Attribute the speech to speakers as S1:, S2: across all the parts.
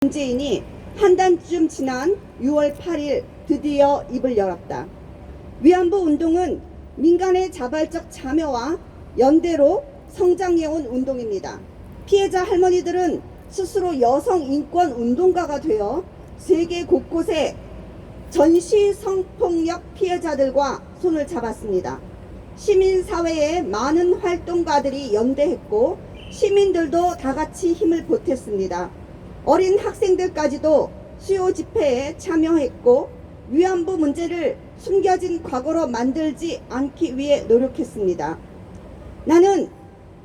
S1: 문재인이 한 달쯤 지난 6월 8일 드디어 입을 열었다. 위안부 운동은 민간의 자발적 참여와 연대로 성장해온 운동입니다. 피해자 할머니들은 스스로 여성 인권 운동가가 되어 세계 곳곳에 전시 성폭력 피해자들과 손을 잡았습니다. 시민사회의 많은 활동가들이 연대했고 시민들도 다같이 힘을 보탰습니다. 어린 학생들까지도 수요 집회에 참여했고 위안부 문제를 숨겨진 과거로 만들지 않기 위해 노력했습니다. 나는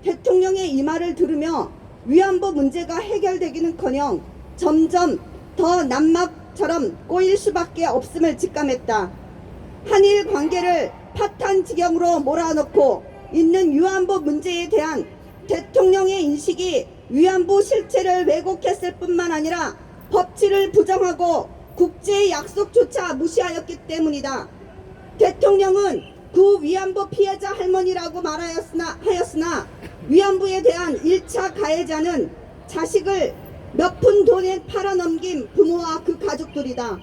S1: 대통령의 이 말을 들으며 위안부 문제가 해결되기는커녕 점점 더 난막처럼 꼬일 수밖에 없음을 직감했다. 한일 관계를 파탄지경으로 몰아넣고 있는 위안부 문제에 대한 대통령의 인식이 위안부 실체를 왜곡했을 뿐만 아니라 법치를 부정하고 국제의 약속조차 무시하였기 때문이다. 대통령은 구 위안부 피해자 할머니라고 하였으나 위안부에 대한 1차 가해자는 자식을 몇 푼 돈에 팔아넘긴 부모와 그 가족들이다.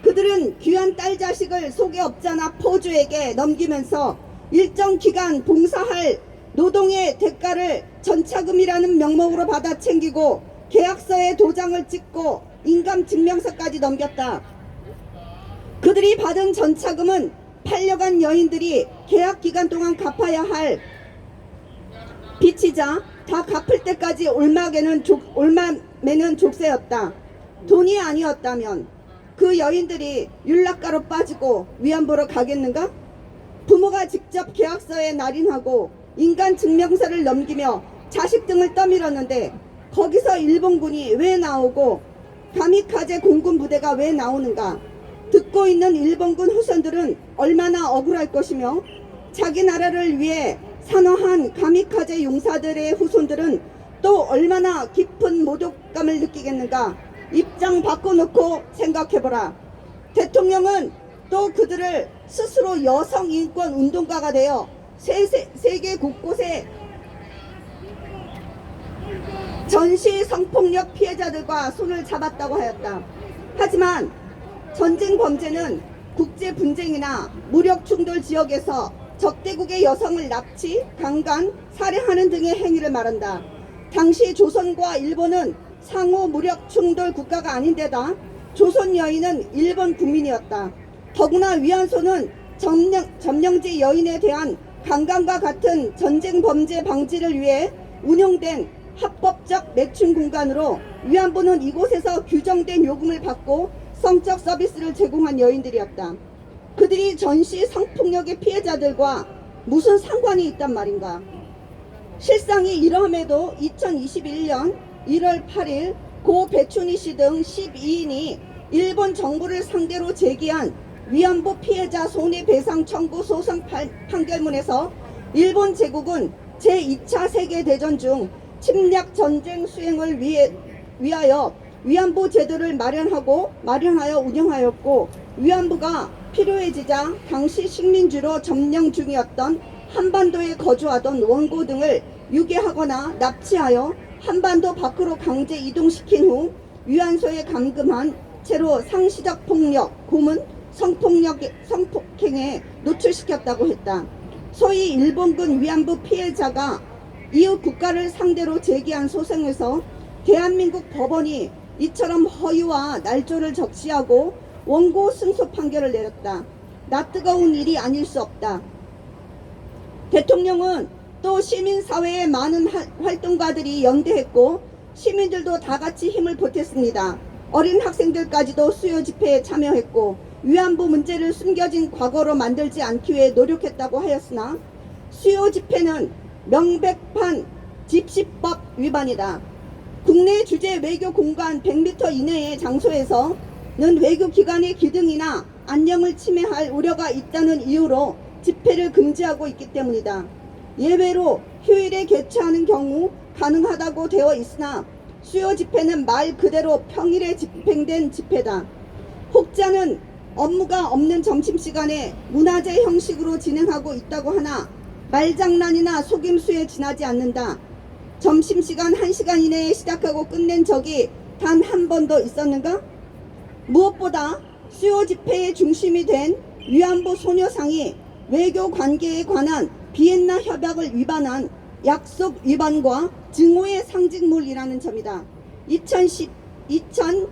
S1: 그들은 귀한 딸 자식을 소개업자나 포주에게 넘기면서 일정 기간 봉사할 노동의 대가를 전차금이라는 명목으로 받아 챙기고 계약서에 도장을 찍고 인감증명서까지 넘겼다. 그들이 받은 전차금은 팔려간 여인들이 계약 기간 동안 갚아야 할 빚이자 다 갚을 때까지 올마매는 족쇄였다. 돈이 아니었다면 그 여인들이 윤락가로 빠지고 위안부로 가겠는가? 부모가 직접 계약서에 날인하고 인간증명서를 넘기며 자식 등을 떠밀었는데 거기서 일본군이 왜 나오고 가미카제 공군 부대가 왜 나오는가? 듣고 있는 일본군 후손들은 얼마나 억울할 것이며 자기 나라를 위해 산화한 가미카제 용사들의 후손들은 또 얼마나 깊은 모독감을 느끼겠는가? 입장 바꿔놓고 생각해보라. 대통령은 또 그들을 스스로 여성 인권 운동가가 되어 세계 곳곳에 전시 성폭력 피해자들과 손을 잡았다고 하였다. 하지만 전쟁 범죄는 국제 분쟁이나 무력 충돌 지역에서 적대국의 여성을 납치, 강간, 살해하는 등의 행위를 말한다. 당시 조선과 일본은 상호 무력 충돌 국가가 아닌데다 조선 여인은 일본 국민이었다. 더구나 위안소는 점령지 여인에 대한 강간과 같은 전쟁 범죄 방지를 위해 운영된 합법적 매춘 공간으로 위안부는 이곳에서 규정된 요금을 받고 성적 서비스를 제공한 여인들이었다. 그들이 전시 성폭력의 피해자들과 무슨 상관이 있단 말인가? 실상이 이러함에도 2021년 1월 8일 고 배춘희 씨 등 12인이 일본 정부를 상대로 제기한 위안부 피해자 손해배상 청구 소송 판결문에서 일본 제국은 제2차 세계대전 중 침략 전쟁 수행을 위하여 위안부 제도를 마련하여 운영하였고 위안부가 필요해지자 당시 식민지로 점령 중이었던 한반도에 거주하던 원고 등을 유괴하거나 납치하여 한반도 밖으로 강제 이동시킨 후 위안소에 감금한 채로 상시적 폭력, 고문, 성폭행에 노출시켰다고 했다. 소위 일본군 위안부 피해자가 이웃 국가를 상대로 제기한 소송에서 대한민국 법원이 이처럼 허위와 날조를 적시하고 원고 승소 판결을 내렸다. 낯뜨거운 일이 아닐 수 없다. 대통령은 또 시민사회의 많은 활동가들이 연대했고 시민들도 다같이 힘을 보탰습니다. 어린 학생들까지도 수요 집회에 참여했고 위안부 문제를 숨겨진 과거로 만들지 않기 위해 노력했다고 하였으나 수요 집회는 명백한 집시법 위반이다. 국내 주재 외교 공간 100m 이내의 장소에서는 외교기관의 기능이나 안녕을 침해할 우려가 있다는 이유로 집회를 금지하고 있기 때문이다. 예외로 휴일에 개최하는 경우 가능하다고 되어 있으나 수요 집회는 말 그대로 평일에 집행된 집회다. 혹자는 업무가 없는 점심시간에 문화제 형식으로 진행하고 있다고 하나 말장난이나 속임수에 지나지 않는다. 점심시간 1시간 이내에 시작하고 끝낸 적이 단 한 번도 있었는가? 무엇보다 수요 집회의 중심이 된 위안부 소녀상이 외교 관계에 관한 비엔나 협약을 위반한 약속 위반과 증오의 상징물이라는 점이다. 2011년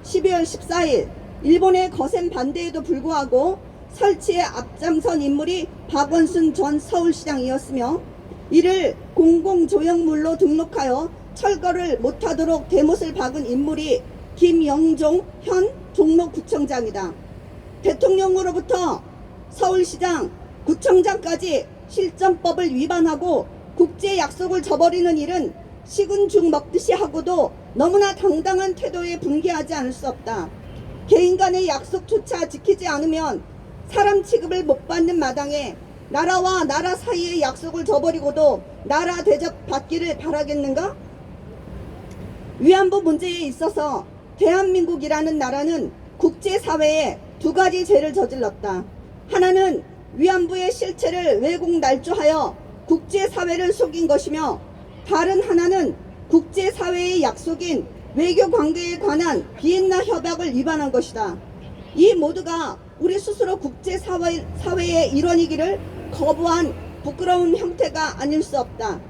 S1: 12월 14일 일본의 거센 반대에도 불구하고 설치에 앞장선 인물이 박원순 전 서울시장이었으며 이를 공공조형물로 등록하여 철거를 못하도록 대못을 박은 인물이 김영종 현 종로구청장이다. 대통령으로부터 서울시장, 구청장까지 실정법을 위반하고 국제 약속을 저버리는 일은 식은 죽 먹듯이 하고도 너무나 당당한 태도에 분개하지 않을 수 없다. 개인 간의 약속조차 지키지 않으면 사람 취급을 못 받는 마당에 나라와 나라 사이의 약속을 저버리고도 나라 대접 받기를 바라겠는가? 위안부 문제에 있어서 대한민국이라는 나라는 국제사회에 두 가지 죄를 저질렀다. 하나는 위안부의 실체를 왜곡 날조하여 국제사회를 속인 것이며 다른 하나는 국제사회의 약속인 외교관계에 관한 비엔나 협약을 위반한 것이다. 이 모두가 우리 스스로 국제사회의 일원이기를 거부한 부끄러운 형태가 아닐 수 없다.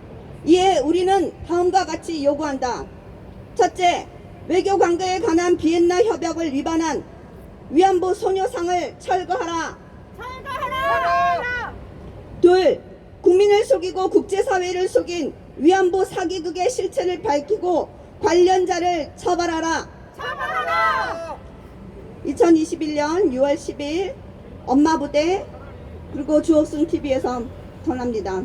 S1: 이에 우리는 다음과 같이 요구한다. 첫째, 외교관계에 관한 비엔나 협약을 위반한 위안부 소녀상을 철거하라. 둘, 국민을 속이고 국제사회를 속인 위안부 사기극의 실체를 밝히고 관련자를 처벌하라. 2021년 6월 10일 엄마부대 그리고 주옥순TV에서 전합니다.